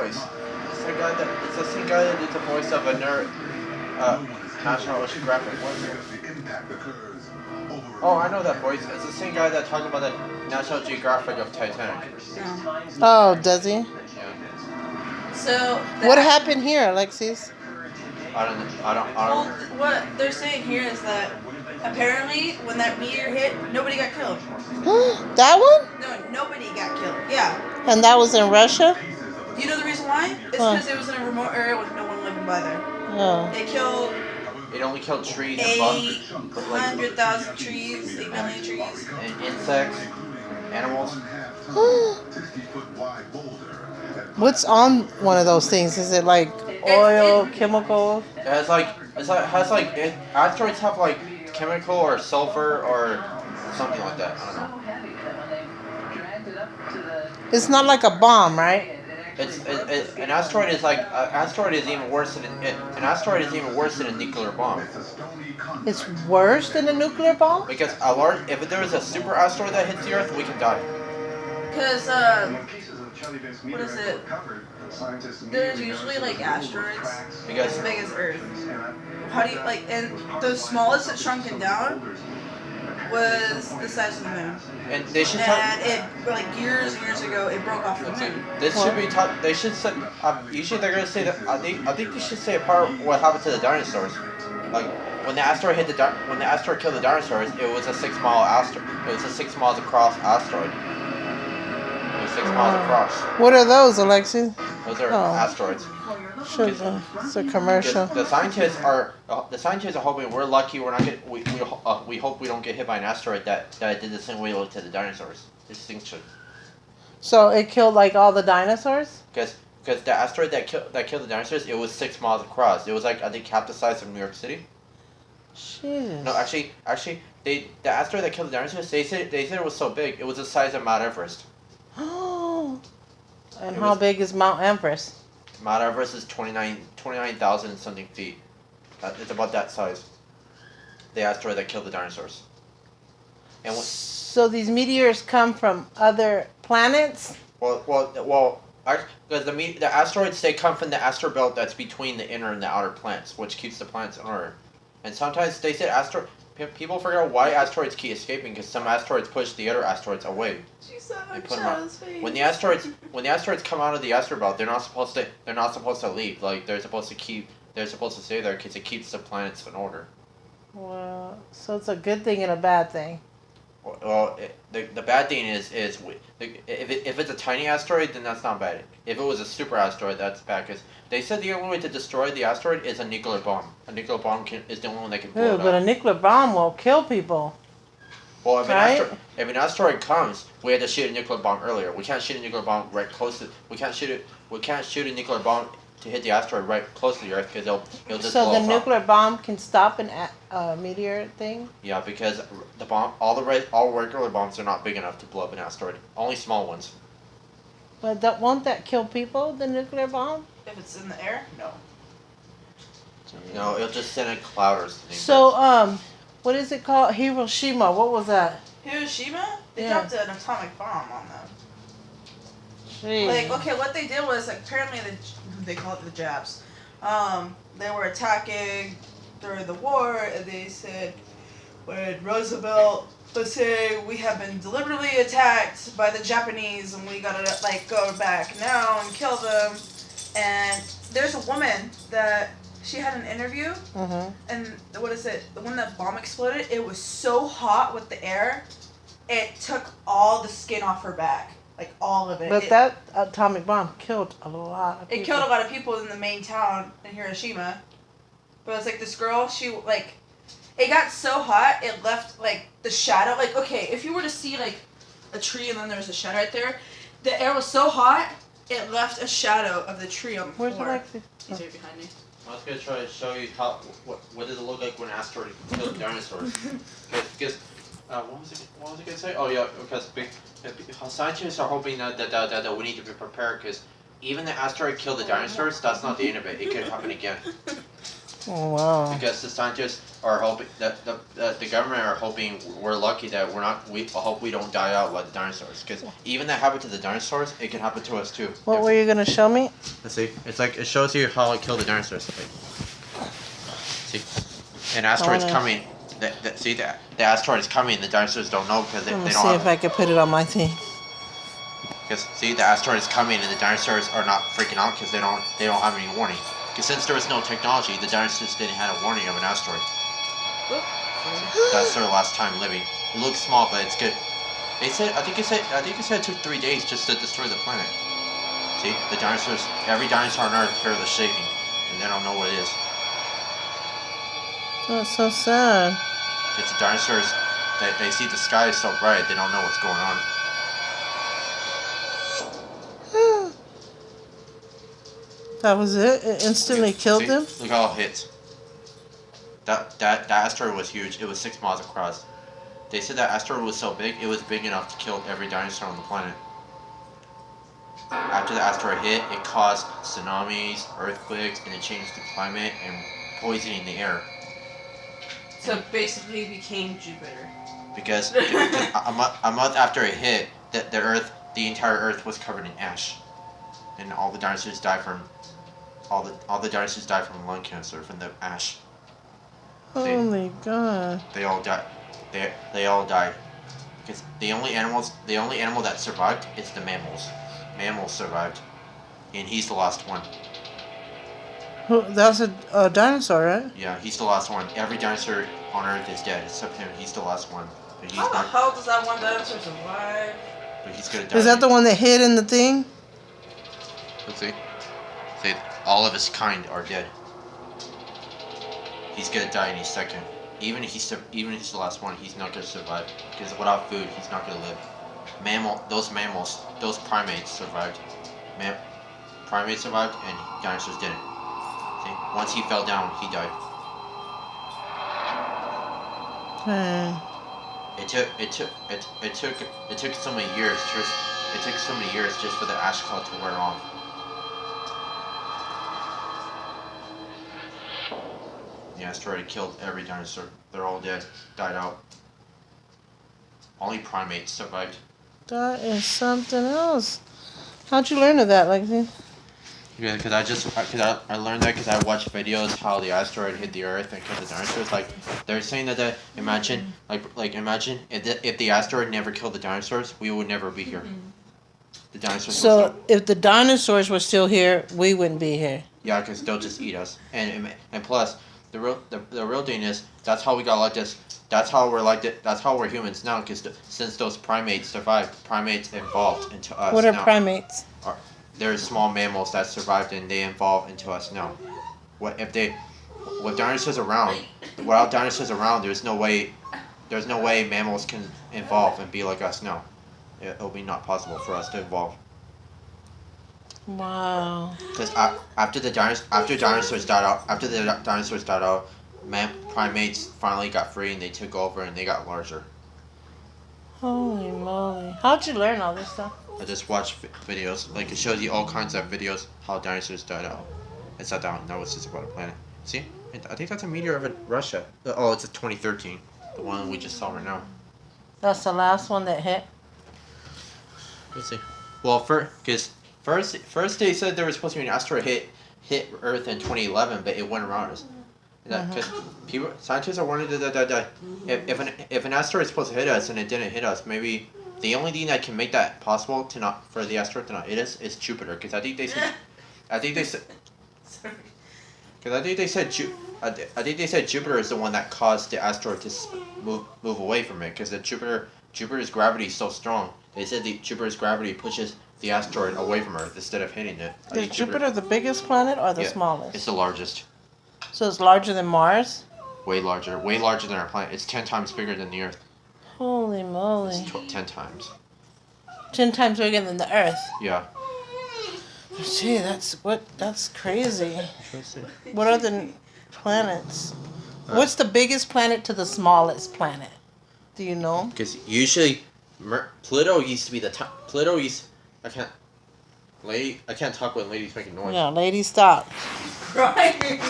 voice. It's the same guy that did the voice of a nerd. National Oceanographic. What is it? Oh, I know that voice. It's the same guy that talked about the National Geographic of Titanic. Oh, does he? Yeah. So What happened here, Alexis? I don't know. Well, what they're saying here is that apparently when that meteor hit, nobody got killed. That one? No, nobody got killed. Yeah. And that was in Russia? Do you know the reason why? It's because it was in a remote area with no one living by there. Oh. It killed It only killed trees and bugs. 800,000 trees, 8 million trees. And insects, animals. What's on one of those things? Is it like oil, chemical? It has asteroids have like chemical or sulfur or something like that. I don't know. It's not like a bomb, right? An asteroid is like an asteroid is even worse than a nuclear bomb. It's worse than a nuclear bomb? Because if there is a super asteroid that hits the Earth, we can die. Because what is it? There's usually like asteroids as big as Earth. How do you and the smallest it's shrunken down was the size of the moon. And they should years and years ago it broke off the moon. This should be taught. They should say. Usually they're gonna say that. I think they should say a part of what happened to the dinosaurs. Like when the asteroid killed the dinosaurs, it was a 6 mile asteroid. It was a 6 miles across asteroid. It was 6 miles across. What are those, Alexis? Those are asteroids. It's a commercial. The scientists are hoping we're lucky. We're not get. We hope we don't get hit by an asteroid that did the same way to the dinosaurs. Extinction. So it killed like all the dinosaurs? Because the asteroid that killed the dinosaurs, it was 6 miles across. It was like I think half the size of New York City. Jesus. No, actually, the asteroid that killed the dinosaurs, they said it was so big, it was the size of Mount Everest. Oh. And how big is Mount Everest? Mount Everest is 29,000 something feet. It's about that size. The asteroid that killed the dinosaurs. And so these meteors come from other planets? Well, because the asteroids, they come from the asteroid belt that's between the inner and the outer planets, which keeps the planets in order. And sometimes they say people figure out why asteroids keep escaping because some asteroids push the other asteroids away. When the asteroids come out of the asteroid belt, they're not supposed to leave. Like they're supposed to stay there because it keeps the planets in order. Well, so it's a good thing and a bad thing. Well, the bad thing is if it's a tiny asteroid, then that's not bad. If it was a super asteroid, that's bad. Because they said the only way to destroy the asteroid is a nuclear bomb. A nuclear bomb is the only one that can blow it up. But a nuclear bomb will kill people. Well, if an asteroid comes, we had to shoot a nuclear bomb earlier. We can't shoot a nuclear bomb right close to. We can't shoot a nuclear bomb to hit the asteroid right close to the Earth because it'll just blow So the us nuclear up. bomb can stop a meteor thing? Yeah, because the bomb, all regular bombs are not big enough to blow up an asteroid. Only small ones. But won't that kill people, the nuclear bomb? If it's in the air, no. No, it'll just send a cloud or something. So, what is it called? Hiroshima. What was that? Hiroshima? They dropped an atomic bomb on them. Jeez. What they did was, apparently they call it the Japs. They were attacking during the war, and they said, when Roosevelt was saying, we have been deliberately attacked by the Japanese, and we gotta, go back now and kill them. And there's a woman that, she had an interview, and when the bomb exploded, it was so hot with the air, it took all the skin off her back. Like, all of it. But that atomic bomb killed a lot of people. It killed a lot of people in the main town in Hiroshima. But it's this girl, it got so hot, it left, the shadow. If you were to see, a tree and then there was a shadow right there, the air was so hot, it left a shadow of the tree on the floor. Where's Alexis? He's right behind me. I was going to try to show you what does it look like when an asteroid kills dinosaurs. Because what was it going to say? Oh yeah, because scientists are hoping that we need to be prepared because even the asteroid killed the dinosaurs, that's not the end of it. It could happen again. Oh, wow. Because the scientists are hoping that the government are hoping we're lucky that we're not. We hope we don't die out like the dinosaurs. Because even that happened to the dinosaurs, it can happen to us too. What were you gonna show me? Let's see. It's like it shows you how it killed the dinosaurs. Like, see, an asteroid's coming. See that the asteroid is coming. The dinosaurs don't know because they Let me don't see have. if I can put it on my thing. Because see the asteroid is coming and the dinosaurs are not freaking out because they don't have any warning. Because since there was no technology, the dinosaurs didn't have a warning of an asteroid. That's their last time living. It looks small, but it's good. They said I think it said it took 3 days just to destroy the planet. See the dinosaurs. Every dinosaur on Earth heard the shaking, and they don't know what it is. That's so sad. It's the dinosaurs. They see the sky is so bright, they don't know what's going on. That was it? It instantly killed See? them? Look how it hits. That asteroid was huge. It was 6 miles across. They said that asteroid was so big, it was big enough to kill every dinosaur on the planet. After the asteroid hit, it caused tsunamis, earthquakes, and it changed the climate and poisoning the air. So basically it became Jupiter. Because a month after it hit, the entire Earth was covered in ash, and all the dinosaurs died from lung cancer from the ash. Holy God. They all died. They all died. Because the only animal that survived is the mammals. Mammals survived, and he's the last one. That's a dinosaur, right? Yeah, he's the last one. Every dinosaur on Earth is dead except him. He's the last one. But he's How the not. hell does that one dinosaur survive? But he's gonna die. Is that the one that hid in the thing? Let's see. See, all of his kind are dead. He's gonna die any second. Even if he's the last one, he's not gonna survive. Because without food, he's not gonna live. Those primates survived. Primates survived, and dinosaurs didn't. See, once he fell down, he died. It took so many years just for the ash cloud to wear off. The asteroid killed every dinosaur. They're all dead, died out. Only primates survived. That is something else. How'd you learn of that, Lexi? Yeah, because I learned that because I watched videos how the asteroid hit the Earth and killed the dinosaurs. Like they're saying that imagine if the asteroid never killed the dinosaurs, we would never be here. The dinosaurs. So if the dinosaurs were still here, we wouldn't be here. Yeah, because they'll just eat us. And plus, the real thing is that's how we got like this. That's how we're like that. That's how we're humans now. Because since those primates survived, primates evolved into us. What are now. primates? There's small mammals that survived and they evolved into us now. With dinosaurs around? Without dinosaurs around, there's no way mammals can evolve and be like us now. It'll be not possible for us to evolve. Wow. Because after the dinosaurs died out, primates finally got free and they took over and they got larger. Holy moly. How'd you learn all this stuff? I just watched videos. Like, it shows you all kinds of videos how dinosaurs died out. It's not down. Now it's just about a planet. See? I think that's a meteor of Russia. Oh, it's a 2013. The one we just saw right now. That's the last one that hit? Let's see. Well, first they said there was supposed to be an asteroid hit Earth in 2011, but it went around us. Because scientists are warning that if an asteroid is supposed to hit us and it didn't hit us, maybe the only thing that can make that possible for the asteroid to not hit us is Jupiter. Because I think they said Jupiter is the one that caused the asteroid to move away from it. Because Jupiter's gravity is so strong. They said Jupiter's gravity pushes the asteroid away from Earth instead of hitting it. Is Jupiter the biggest planet or the smallest? It's the largest. So it's larger than Mars? Way larger than our planet. It's 10 times bigger than the Earth. Holy moly. It's 10 times. 10 times bigger than the Earth? Yeah. Gee, that's crazy. What are the planets? What's the biggest planet to the smallest planet? Do you know? Because usually, Pluto used to be the top. I can't talk when ladies making noise. Yeah, lady, stop. crying.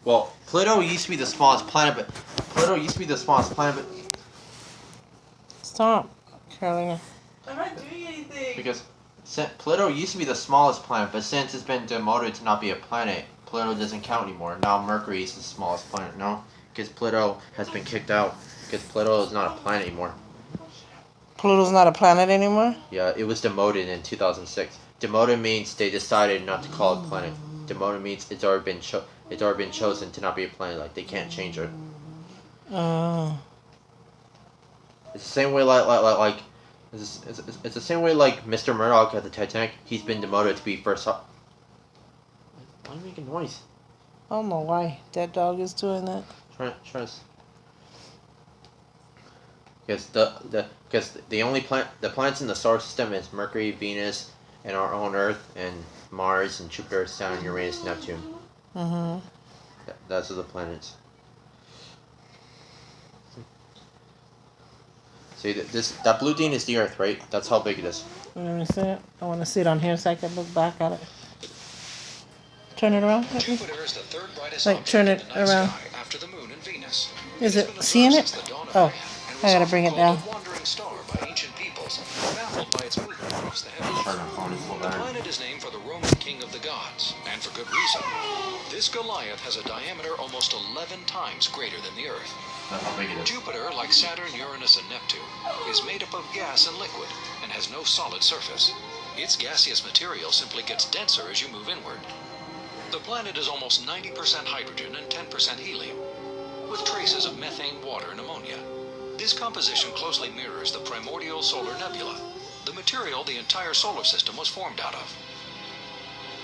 Well, Pluto used to be the smallest planet, but Stop, Carolina. I'm not doing anything. because Pluto used to be the smallest planet, but since it's been demoted to not be a planet, Pluto doesn't count anymore. Now Mercury is the smallest planet. No, because Pluto has been kicked out. Because Pluto is not a planet anymore. Pluto's not a planet anymore? Yeah, it was demoted in 2006. Demoted means they decided not to call it a planet. Demoted means it's already been chosen to not be a planet. Like they can't change it. Oh. It's the same way like it's the same way like Mr. Murdoch at the Titanic. He's been demoted to be first. Why are you making noise? I don't know why that dog is doing that. Try to. Because the planets in the solar system is Mercury, Venus, and our own Earth, and Mars and Jupiter, Saturn, Uranus, Neptune. Mm-hmm. Those are the planets. See that blue thing is the Earth, right? That's how big it is. Let me see it. I want to see it on here so I can look back at it. Turn it around. Jupiter is the third brightest Like, object turn in it the night around. sky after the moon and Venus. Is It's it been observed seeing it? since the dawn of Oh, man, and I gotta was bring it often down. called a wandering star by ancient peoples, baffled by its movement across the heavens. Turn my phone, it's a little The better. planet is named for the Roman king of the gods, and for good reason. This Goliath has a diameter almost 11 times greater than the Earth. That's how big it is. Jupiter, like Saturn, Uranus, and Neptune, is made up of gas and liquid and has no solid surface. Its gaseous material simply gets denser as you move inward. The planet is almost 90% hydrogen and 10% helium, with traces of methane, water, and ammonia. This composition closely mirrors the primordial solar nebula, the material the entire solar system was formed out of.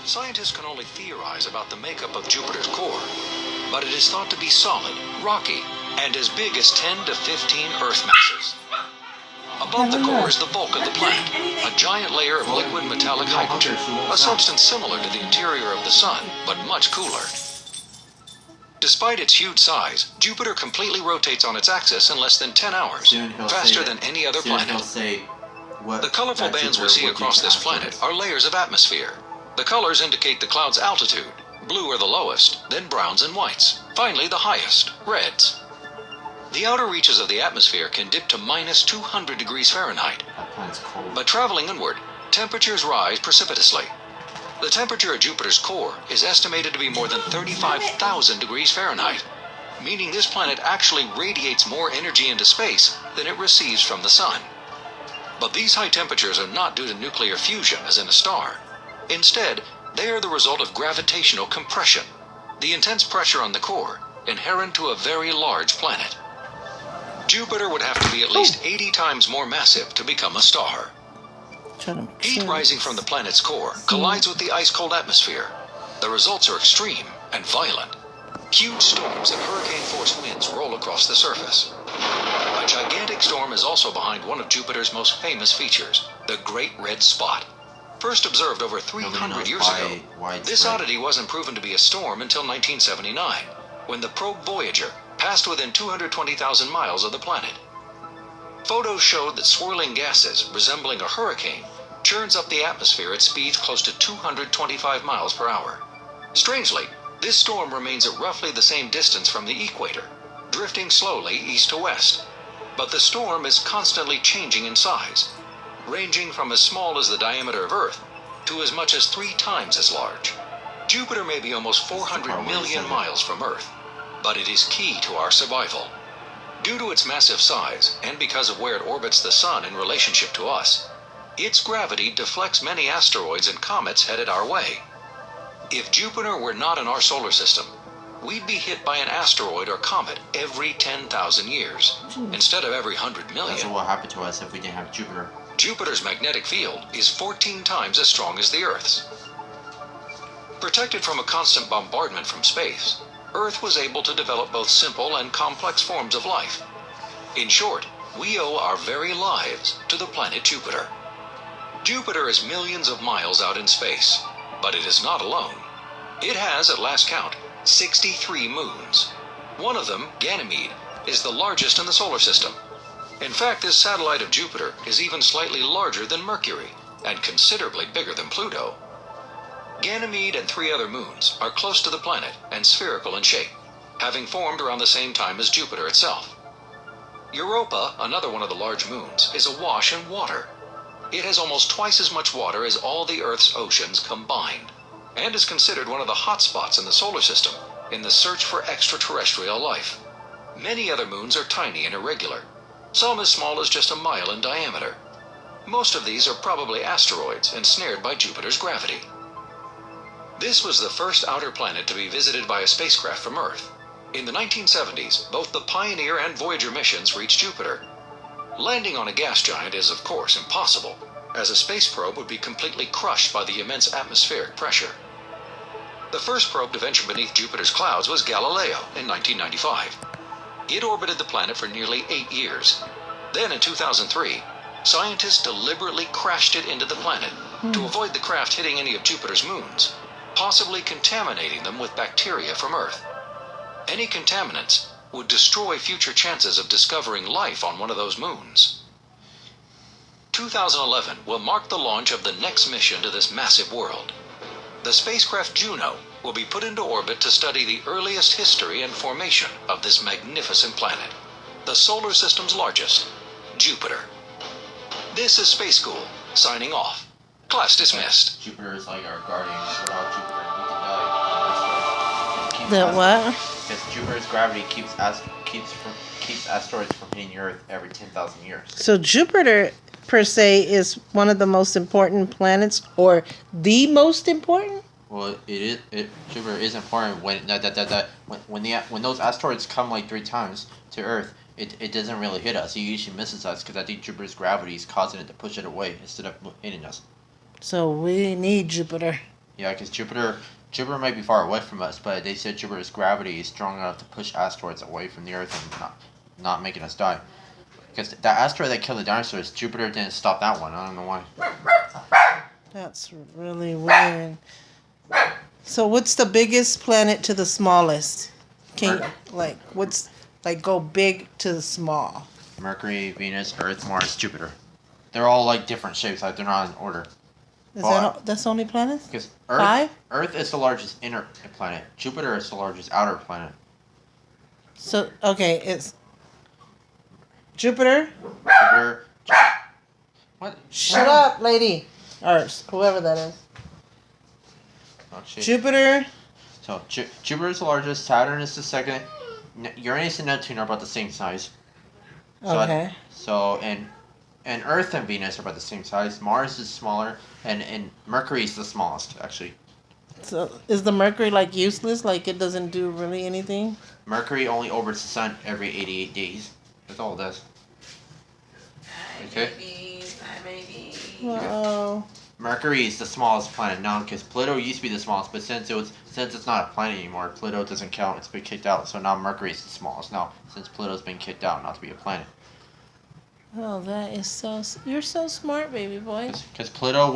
Scientists can only theorize about the makeup of Jupiter's core, but it is thought to be solid, rocky, and as big as 10 to 15 Earth masses. Above the core is the bulk of the planet, a giant layer of liquid metallic hydrogen, a substance similar to the interior of the Sun, but much cooler. Despite its huge size, Jupiter completely rotates on its axis in less than 10 hours, faster than any other planet. The colorful bands we see across this planet are layers of atmosphere. The colors indicate the cloud's altitude. Blue are the lowest, then browns and whites, finally the highest, reds. The outer reaches of the atmosphere can dip to minus 200 degrees Fahrenheit, That planet's cold. but traveling inward, temperatures rise precipitously. The temperature at Jupiter's core is estimated to be more than 35,000 degrees Fahrenheit, meaning this planet actually radiates more energy into space than it receives from the Sun. But these high temperatures are not due to nuclear fusion as in a star. Instead, they are the result of gravitational compression, the intense pressure on the core inherent to a very large planet. Jupiter would have to be at least 80 times more massive to become a star. Heat rising from the planet's core collides with the ice-cold atmosphere. The results are extreme and violent. Huge storms and hurricane-force winds roll across the surface. A gigantic storm is also behind one of Jupiter's most famous features, the Great Red Spot. First observed over 300 years ago, this oddity wasn't proven to be a storm until 1979, when the probe Voyager passed within 220,000 miles of the planet. Photos showed that swirling gases, resembling a hurricane, churns up the atmosphere at speeds close to 225 miles per hour. Strangely, this storm remains at roughly the same distance from the equator, drifting slowly east to west. But the storm is constantly changing in size, ranging from as small as the diameter of Earth to as much as 3 times as large. Jupiter may be almost 400 million miles from Earth, but it is key to our survival. Due to its massive size, and because of where it orbits the Sun in relationship to us, its gravity deflects many asteroids and comets headed our way. If Jupiter were not in our solar system, we'd be hit by an asteroid or comet every 10,000 years, instead of every 100 That's million. what would happen to us if we didn't have Jupiter. Jupiter's magnetic field is 14 times as strong as the Earth's. Protected from a constant bombardment from space, Earth was able to develop both simple and complex forms of life. In short, we owe our very lives to the planet Jupiter. Jupiter is millions of miles out in space, but it is not alone. It has, at last count, 63 moons. One of them, Ganymede, is the largest in the solar system. In fact, this satellite of Jupiter is even slightly larger than Mercury, and considerably bigger than Pluto. Ganymede and 3 other moons are close to the planet and spherical in shape, having formed around the same time as Jupiter itself. Europa, another one of the large moons, is awash in water. It has almost twice as much water as all the Earth's oceans combined, and is considered one of the hot spots in the solar system in the search for extraterrestrial life. Many other moons are tiny and irregular, some as small as just a mile in diameter. Most of these are probably asteroids ensnared by Jupiter's gravity. This was the first outer planet to be visited by a spacecraft from Earth. In the 1970s, both the Pioneer and Voyager missions reached Jupiter. Landing on a gas giant is, of course, impossible, as a space probe would be completely crushed by the immense atmospheric pressure. The first probe to venture beneath Jupiter's clouds was Galileo in 1995. It orbited the planet for nearly 8 years. Then in 2003, scientists deliberately crashed it into the planet to avoid the craft hitting any of Jupiter's moons, possibly contaminating them with bacteria from Earth. Any contaminants would destroy future chances of discovering life on one of those moons. 2011 will mark the launch of the next mission to this massive world. The spacecraft Juno will be put into orbit to study the earliest history and formation of this magnificent planet, the solar system's largest, Jupiter. This is Space School, signing off. Class dismissed. Jupiter is like our guardian. Without Jupiter, we can die. That what? Because Jupiter's gravity keeps asteroids from hitting Earth every 10,000 years. So Jupiter, per se, is one of the most important planets, or the most important? Well, Jupiter is important when those asteroids come like 3 times to Earth. It doesn't really hit us. It usually misses us because I think Jupiter's gravity is causing it to push it away instead of hitting us. So we need Jupiter. Yeah, because Jupiter might be far away from us, but they said Jupiter's gravity is strong enough to push asteroids away from the Earth and not making us die. Because that asteroid that killed the dinosaurs, Jupiter didn't stop that one. I don't know why. That's really weird. So what's the biggest planet to the smallest? Go big to the small? Mercury, Venus, Earth, Mars, Jupiter. They're all like different shapes. Like they're not in order. That's the only planets? Because Five? Earth is the largest inner planet. Jupiter is the largest outer planet. So okay, it's Jupiter. What? Shut up, lady. Or whoever that is. Oh, shit. Jupiter. So Jupiter is the largest. Saturn is the second. Uranus and Neptune are about the same size. Okay. And Earth and Venus are about the same size. Mars is smaller, and Mercury is the smallest, actually. So is the Mercury like useless? Like it doesn't do really anything? Mercury only orbits the sun every 88 days. That's all it does. Okay. Wow. Mercury is the smallest planet now because Pluto used to be the smallest, but since it's not a planet anymore, Pluto doesn't count. It's been kicked out, so now Mercury is the smallest now since Pluto's been kicked out not to be a planet. Oh, that is so. You're so smart, baby boy. Because Pluto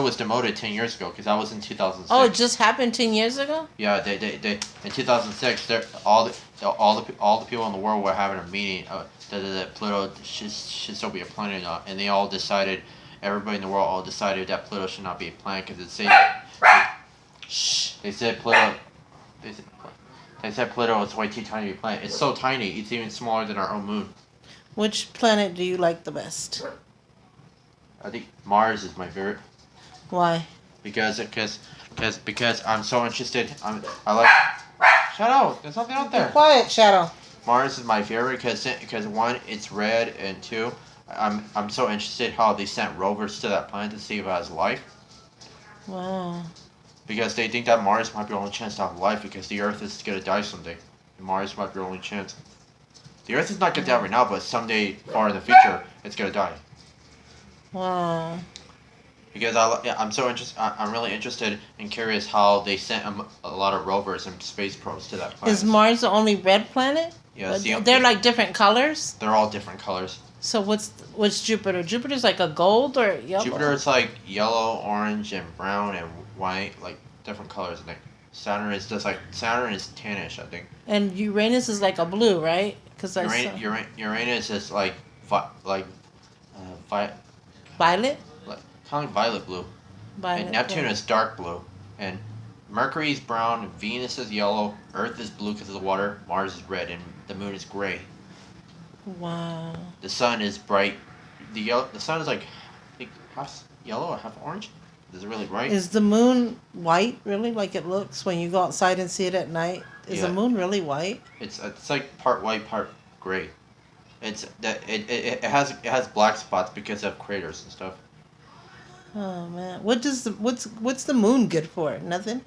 was demoted 10 years ago because that was in 2006. Oh, it just happened 10 years ago. Yeah, they in 2006, all the people in the world were having a meeting that Pluto should still be a planet, and they all decided. Everybody in the world all decided that Pluto should not be a planet because they said Pluto is way too tiny to be a planet. It's so tiny, it's even smaller than our own moon. Which planet do you like the best? I think Mars is my favorite. Why? Because I'm so interested. I like. Shut up! There's something out there. Be quiet, Shadow. Mars is my favorite because one, it's red, and two, I'm so interested how they sent rovers to that planet to see if it has life. Wow. Because they think that Mars might be our only chance to have life because the Earth is gonna die someday. And Mars might be our only chance. The Earth is not gonna die right now, but someday far in the future, it's gonna die. Wow. Because I'm so interested. I'm really interested and curious how they sent a lot of rovers and space probes to that planet. Is Mars the only red planet? Yeah, they're like different colors. They're all different colors. So what's Jupiter? Jupiter's like a gold or yellow? Jupiter is like yellow, orange, and brown and white, like different colors. I think Saturn is tannish, I think. And Uranus is like a blue, right? Because Uranus is like violet, violet. like kind of like violet blue. Violet. And Neptune is dark blue, And Mercury is brown, Venus is yellow, Earth is blue because of the water, Mars is red, and the moon is gray. Wow. The sun is bright. The sun is like, I think, half yellow or half orange. Is it really bright? Is the moon white, really, like it looks when you go outside and see it at night? Is the Yeah. moon really white? It's like part white, part gray. It has black spots because of craters and stuff. Oh man, what's the moon good for? Nothing.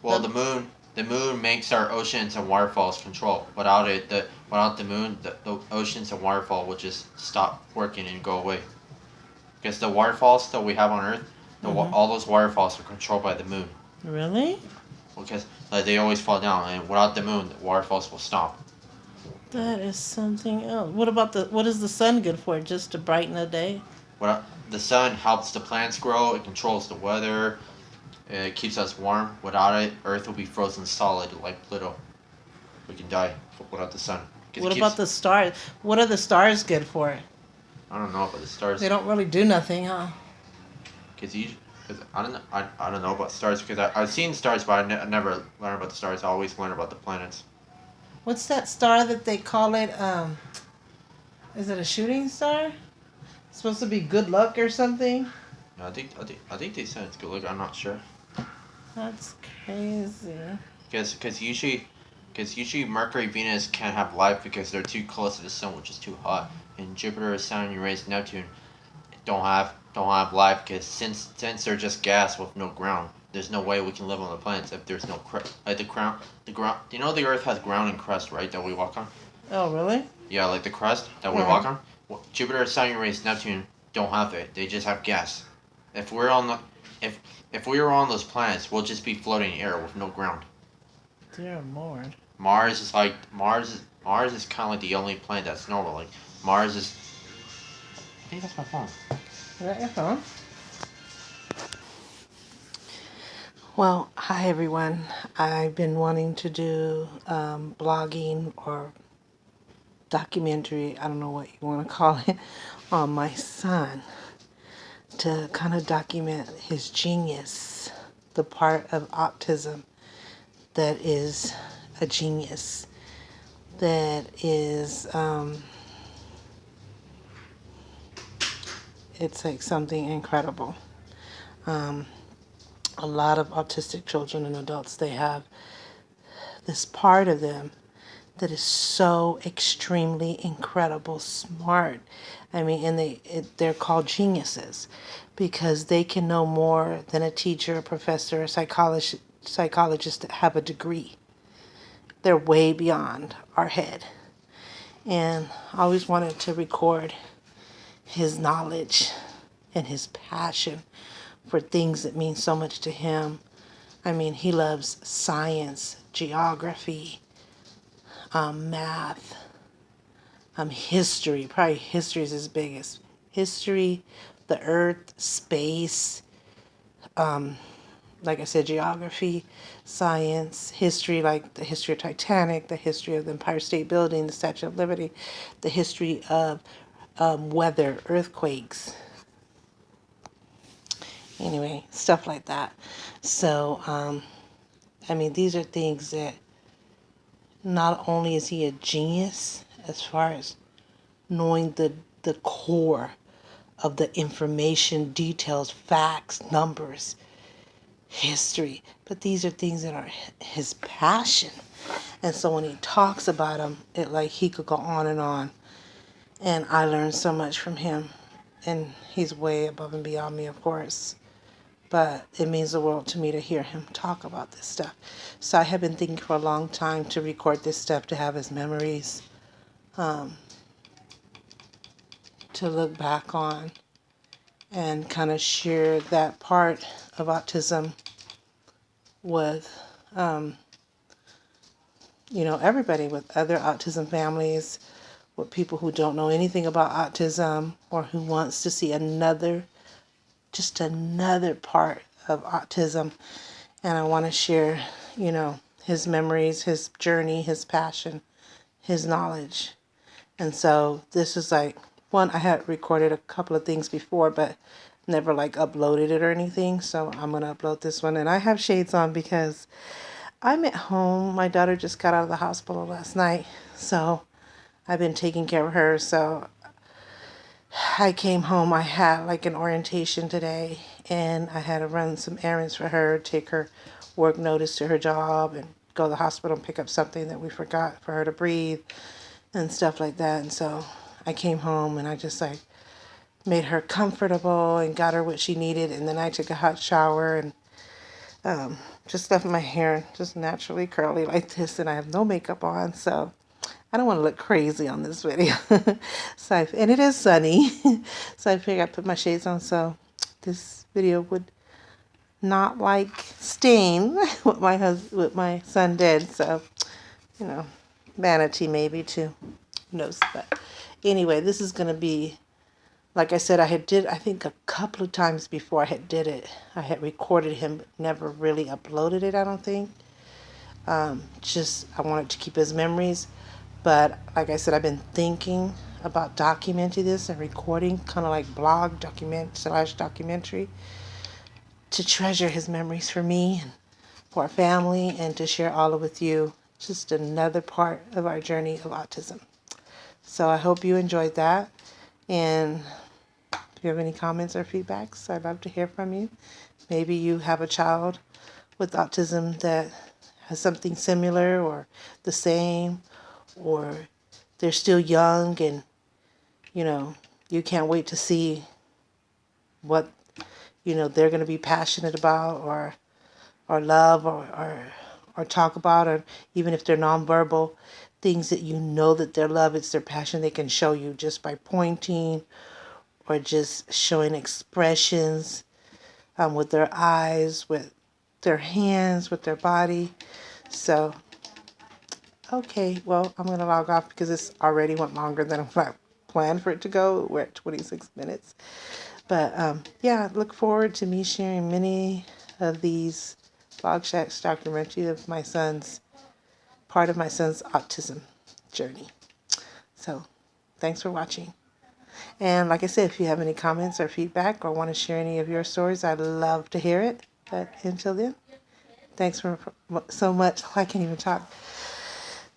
Well, The- the moon makes our oceans and waterfalls control. Without the moon, the oceans and waterfall would just stop working and go away. Because the waterfalls that we have on Earth, all those waterfalls are controlled by the moon. Really? Because like, they always fall down, and without the moon, the waterfalls will stop. That is something else. What is the sun good for? Just to brighten the day? The sun helps the plants grow. It controls the weather. It keeps us warm. Without it, Earth will be frozen solid like Pluto. We can die without the sun. 'Cause What it about keeps- the stars? What are the stars good for? I don't know about the stars. They don't really do nothing, huh? Cause I don't know. I don't know about stars because I've seen stars, but I never learn about the stars. I always learn about the planets. What's that star that they call it? Is it a shooting star? It's supposed to be good luck or something. No, I think they said it's good. Look, I'm not sure. That's crazy. Because usually Mercury, Venus can't have life because they're too close to the sun, which is too hot. And Jupiter, Saturn, Uranus, Neptune don't have life because since they're just gas with no ground, there's no way we can live on the planets if there's no like the ground. You know the Earth has ground and crust, right? That we walk on. Oh, really? Yeah, like the crust that we walk on. Well, Jupiter, Saturn, Uranus, Neptune don't have it. They just have gas. If we were on those planets, we'll just be floating in air with no ground. Dear Lord. Mars is kind of like the only planet that's normal. Like Mars is. I think that's my phone. Is that your phone? Well, hi everyone. I've been wanting to do blogging or documentary, I don't know what you want to call it, on my son to kind of document his genius, the part of autism that is a genius, that is, it's like something incredible. A lot of autistic children and adults, they have this part of them that is so extremely incredible, smart. I mean, and they're called geniuses because they can know more than a teacher, a professor, a psychologist that have a degree. They're way beyond our head. And I always wanted to record his knowledge and his passion for things that mean so much to him. I mean, he loves science, geography, math, history. Probably history is his biggest. History, the earth, space, like I said, geography, science, history, like the history of Titanic, the history of the Empire State Building, the Statue of Liberty, the history of weather, earthquakes. Anyway, stuff like that. So, I mean, these are things that not only is he a genius as far as knowing the core of the information, details, facts, numbers, history, but these are things that are his passion. And so when he talks about them, it like he could go on. And I learned so much from him. And he's way above and beyond me, of course. But it means the world to me to hear him talk about this stuff. So I have been thinking for a long time to record this stuff, to have his memories, to look back on and kind of share that part of autism with, everybody, with other autism families, with people who don't know anything about autism or who wants to see another part of autism. And I want to share, his memories, his journey, his passion, his knowledge. And so this is like, one, I had recorded a couple of things before, but never like uploaded it or anything. So I'm going to upload this one. And I have shades on because I'm at home. My daughter just got out of the hospital last night. So I've been taking care of her. So I came home. I had like an orientation today, and I had to run some errands for her, take her work notice to her job, and go to the hospital and pick up something that we forgot for her to breathe and stuff like that. And so I came home and I just like made her comfortable and got her what she needed. And then I took a hot shower and just left my hair just naturally curly like this, and I have no makeup on, so I don't want to look crazy on this video. And it is sunny, so I figured I'd put my shades on so this video would not like stain what what my son did. So, you know, vanity maybe too. Who knows? But anyway, this is gonna be, like I said, I think a couple of times before I did it. I had recorded him, but never really uploaded it, I don't think. Just, I wanted to keep his memories. But like I said, I've been thinking about documenting this and recording, kind of like blog documentary, to treasure his memories for me and for our family, and to share all of with you. Just another part of our journey of autism. So I hope you enjoyed that. And if you have any comments or feedbacks, I'd love to hear from you. Maybe you have a child with autism that has something similar or the same, or they're still young and, you know, you can't wait to see what, you know, they're going to be passionate about or love or talk about, or even if they're nonverbal, things that you know that their love, it's their passion, they can show you just by pointing or just showing expressions with their eyes, with their hands, with their body. So, okay, well, I'm going to log off because this already went longer than I planned for it to go. We're at 26 minutes. But yeah, look forward to me sharing many of these Log Shacks documentary of part of my son's autism journey. So, thanks for watching. And like I said, if you have any comments or feedback or want to share any of your stories, I'd love to hear it. But until then, thanks so much. I can't even talk.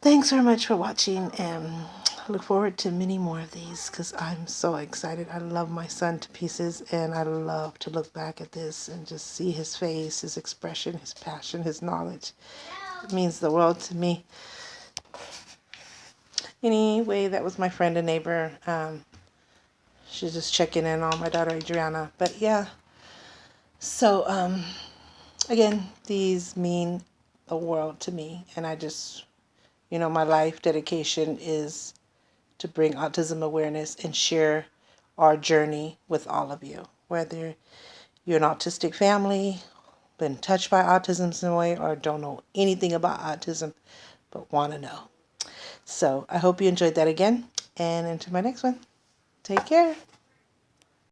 Thanks very much for watching, and I look forward to many more of these because I'm so excited. I love my son to pieces, and I love to look back at this and just see his face, his expression, his passion, his knowledge. It means the world to me. Anyway, that was my friend and neighbor. She's just checking in on my daughter Adriana. But yeah, so again, these mean the world to me, and I just, you know, my life dedication is to bring autism awareness and share our journey with all of you, whether you're an autistic family, been touched by autism in some way, or don't know anything about autism but want to know. So I hope you enjoyed that again, and until my next one, take care.